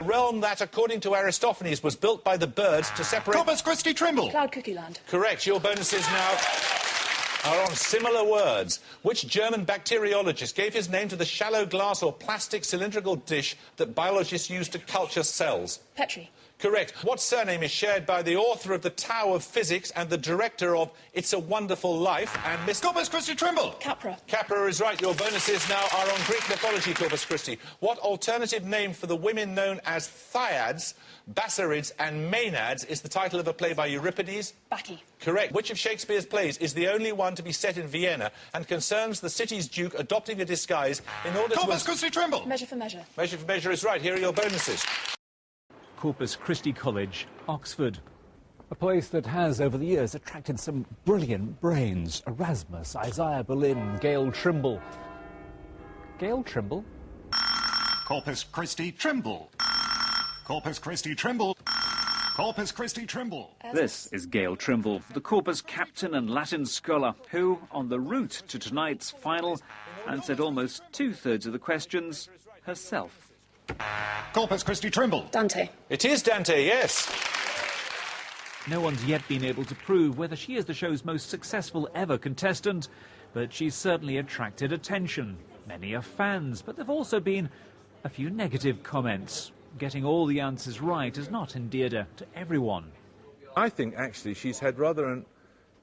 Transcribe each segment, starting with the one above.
realm that, according to Aristophanes, was built by the birds to separate... Corpus Christi Trimble. Cloud Cookie Land. Correct. Your bonuses now are on similar words. Which German bacteriologist gave his name to the shallow glass or plastic cylindrical dish that biologists use to culture cells? Petri. Correct. What surname is shared by the author of The Tao of Physics and the director of It's a Wonderful Life and Miss... Corpus Christi Trimble. Capra. Capra is right. Your bonuses now are on Greek mythology, Corpus Christi. What alternative name for the women known as Thyiads, Bassarids and Maenads is the title of a play by Euripides? Bacchae. Correct. Which of Shakespeare's plays is the only one to be set in Vienna and concerns the city's duke adopting a disguise in order to... Corpus Christi Trimble. Measure for Measure. Measure for Measure is right. Here are your bonuses. Corpus Christi College, Oxford. A place that has, over the years, attracted some brilliant brains. Erasmus, Isaiah Berlin, Gail Trimble. Gail Trimble? Corpus Christi Trimble. Corpus Christi Trimble. Corpus Christi Trimble. This is Gail Trimble, the Corpus captain and Latin scholar, who, on the route to tonight's final, answered almost two-thirds of the questions herself. Corpus Christi Trimble. Dante. It is Dante, yes. No one's yet been able to prove whether she is the show's most successful ever contestant, but she's certainly attracted attention. Many are fans, but there have also been a few negative comments. Getting all the answers right has not endeared her to everyone. I think actually she's had rather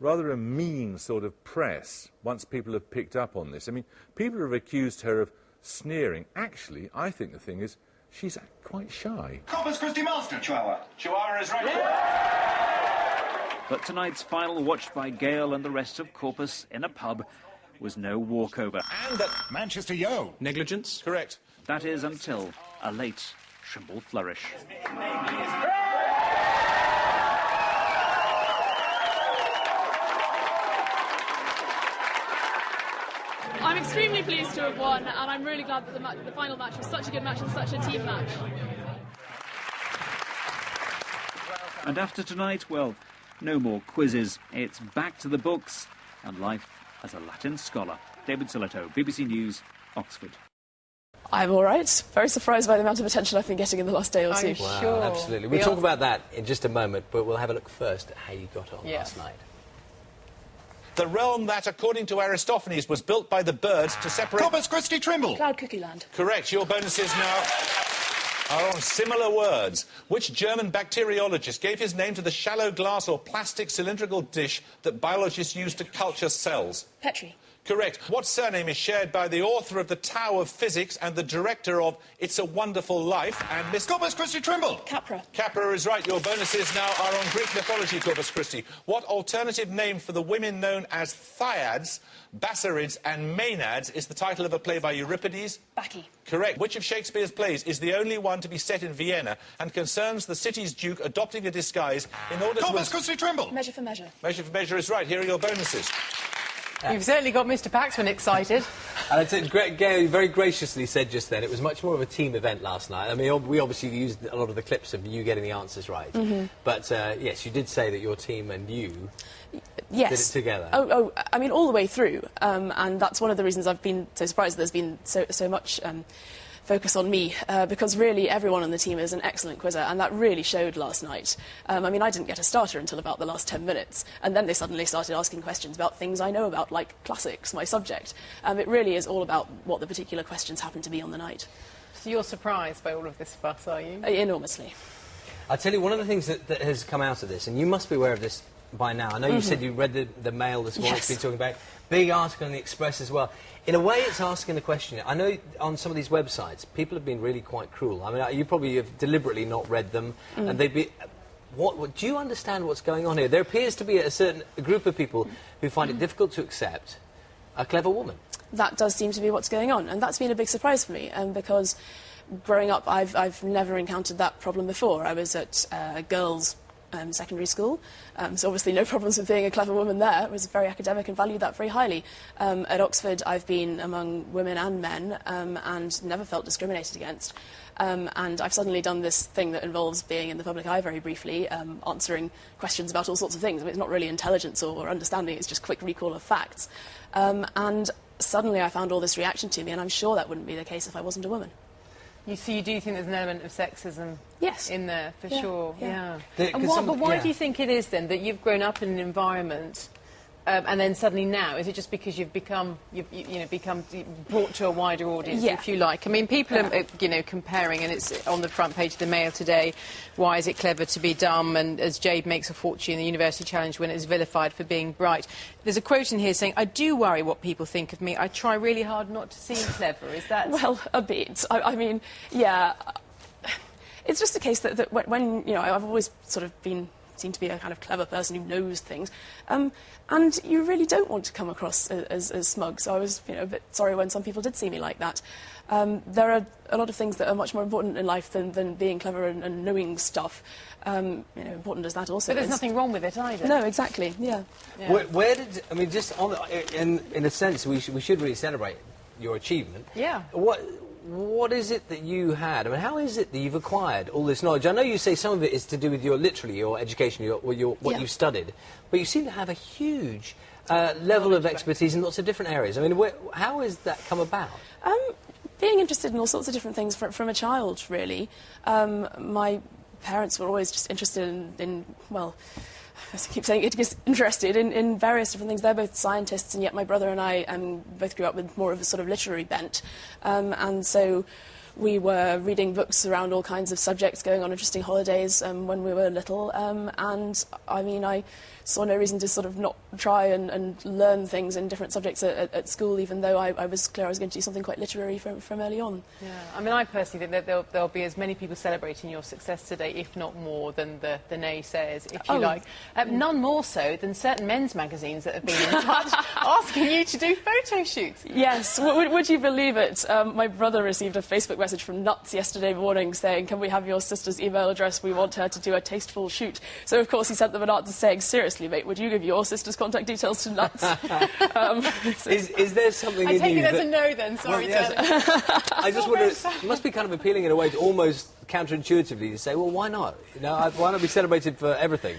a mean sort of press once people have picked up on this. I mean, people have accused her of sneering. Actually, I think the thing is she's quite shy. Corpus Christi Master. Chihuahua. Chihuahua is right. But tonight's final, watched by Gail and the rest of Corpus in a pub, was no walkover. And that... Manchester Yo. Negligence? Correct. That is until a late Trimble flourish. I'm extremely pleased to have won, and I'm really glad that the final match was such a good match and such a team match. And after tonight, well, no more quizzes. It's back to the books and life as a Latin scholar. David Siletto, BBC News, Oxford. I'm all right. Very surprised by the amount of attention I've been getting in the last day or two. Wow, Sure. absolutely. We'll talk about that in just a moment, but we'll have a look first at how you got on last night. The realm that, according to Aristophanes, was built by the birds to separate... Corpus Christi Trimble. Cloud Cookie Land. Correct. Your bonuses now are on similar words. Which German bacteriologist gave his name to the shallow glass or plastic cylindrical dish that biologists use to culture cells? Petri. Correct. What surname is shared by the author of The Tao of Physics and the director of It's a Wonderful Life and Miss... Corpus Christi Trimble. Capra. Capra is right. Your bonuses now are on Greek mythology, Corpus Christi. What alternative name for the women known as Thyiads, Bassarids and Maenads is the title of a play by Euripides? Bacchae. Correct. Which of Shakespeare's plays is the only one to be set in Vienna and concerns the city's duke adopting a disguise in order to... Corpus Christi Trimble. Measure for Measure. Measure for Measure is right. Here are your bonuses. You've certainly got Mr. Paxman excited. And I'd say, Gail very graciously said just then it was much more of a team event last night. I mean, we obviously used a lot of the clips of you getting the answers right. But, yes, you did say that your team and you did it together. Oh, I mean, all the way through. And that's one of the reasons I've been so surprised that there's been so much focus on me, because really everyone on the team is an excellent quizzer, and that really showed last night. I mean, I didn't get a starter until about the last 10 minutes, and then they suddenly started asking questions about things I know about, like classics, my subject. It really is all about what the particular questions happen to be on the night. So you're surprised by all of this fuss, are you? Enormously. I'll tell you, one of the things that has come out of this, and you must be aware of this by now. I know you said you read the Mail this morning. It's been talking about big article in the Express as well. In a way, it's asking the question. I know on some of these websites, people have been really quite cruel. I mean, you probably have deliberately not read them, and they'd be... What do you understand what's going on here? There appears to be a certain group of people who find it difficult to accept a clever woman. That does seem to be what's going on, and that's been a big surprise for me, because growing up, I've never encountered that problem before. I was at girls' secondary school, so obviously no problems with being a clever woman there. I was very academic and valued that very highly. At Oxford, I've been among women and men and never felt discriminated against. And I've suddenly done this thing that involves being in the public eye very briefly, answering questions about all sorts of things. I mean, it's not really intelligence or understanding, it's just quick recall of facts. And suddenly I found all this reaction to me, and I'm sure that wouldn't be the case if I wasn't a woman. You see, you do think there's an element of sexism Yes. in there, for sure. Yeah. The- 'cause But why yeah. do you think it is, then, that you've grown up in an environment and then suddenly now, is it just because you've become brought to a wider audience, Yeah. if you like? I mean, people are, comparing, and it's on the front page of the Mail today, why is it clever to be dumb? And as Jade makes a fortune, the University Challenge winner is vilified for being bright. There's a quote in here saying, I do worry what people think of me. I try really hard not to seem clever. Is that... Well, a bit. I mean, yeah. It's just a case that when, I've always sort of seem to be a kind of clever person who knows things, and you really don't want to come across as smug. So I was, a bit sorry when some people did see me like that. There are a lot of things that are much more important in life than being clever and knowing stuff. Important as that also But there's is. nothing wrong with it either. No, exactly. Yeah. Yeah. Where did, I mean, just on, in a sense, we should really celebrate your achievement. Yeah. What is it that you had? I mean, how is it that you've acquired all this knowledge? I know you say some of it is to do with your education, what Yeah. you've studied, but you seem to have a huge level of expertise in lots of different areas. I mean, how has that come about? Being interested in all sorts of different things from a child, really. My parents were always just interested in as I keep saying, it gets interested in various different things. They're both scientists, and yet my brother and I both grew up with more of a sort of literary bent. And so we were reading books around all kinds of subjects, going on interesting holidays when we were little. And I mean, I saw no reason to sort of not try and learn things in different subjects at school, even though I was clear I was going to do something quite literary from early on. Yeah, I mean, I personally think that there'll be as many people celebrating your success today, if not more, than the naysayers, if you like. None more so than certain men's magazines that have been in touch asking you to do photo shoots. Yes, would you believe it? My brother received a Facebook message from Nuts yesterday morning saying, can we have your sister's email address? We want her to do a tasteful shoot. So, of course, he sent them an answer saying, seriously, mate, would you give your sister's contact details to Nuts? Is there something in you I take it as that... a no then, sorry. Well, yes. I just wonder, it must be kind of appealing in a way to almost counterintuitively to say, well, why not? Why not be celebrated for everything?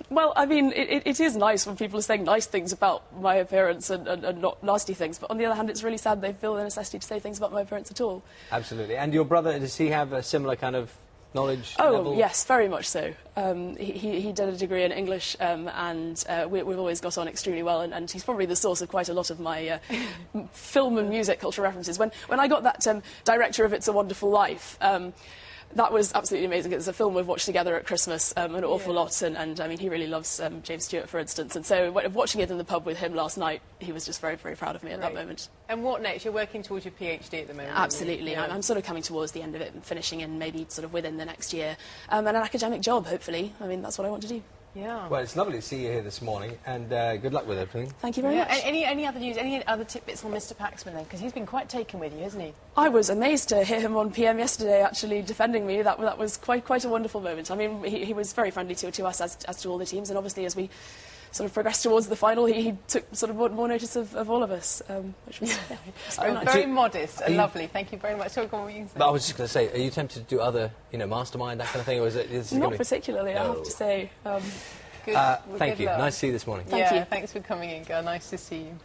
Well, I mean, it is nice when people are saying nice things about my appearance and not nasty things, but on the other hand, it's really sad they feel the necessity to say things about my appearance at all. Absolutely. And your brother, does he have a similar kind of knowledge level? Oh, yes, very much so. He did a degree in English, and we've always got on extremely well, and he's probably the source of quite a lot of my film and music culture references. When I got that director of It's a Wonderful Life, that was absolutely amazing. It's a film we've watched together at Christmas an awful lot, and I mean, he really loves James Stewart, for instance, and so watching it in the pub with him last night, he was just very, very proud of me at that moment. And what next? You're working towards your PhD at the moment? Absolutely. Yeah. I'm sort of coming towards the end of it and finishing in maybe sort of within the next year, and an academic job, hopefully. I mean, that's what I want to do. Yeah. Well, it's lovely to see you here this morning, and good luck with everything. Thank you very much. Any other news, any other tidbits on Mr. Paxman then? Because he's been quite taken with you, hasn't he? I was amazed to hear him on PM yesterday actually defending me. That was quite a wonderful moment. I mean, he was very friendly to us as to all the teams, and obviously as we sort of progressed towards the final, he took sort of more notice of all of us, which was very nice. Very modest and lovely. Thank you very much. But I was just going to say, are you tempted to do other, mastermind, that kind of thing, or is it... Not particularly, I have to say. Good. Thank you. Luck. Nice to see you this morning. Thank you. Thanks for coming in, Gail. Nice to see you.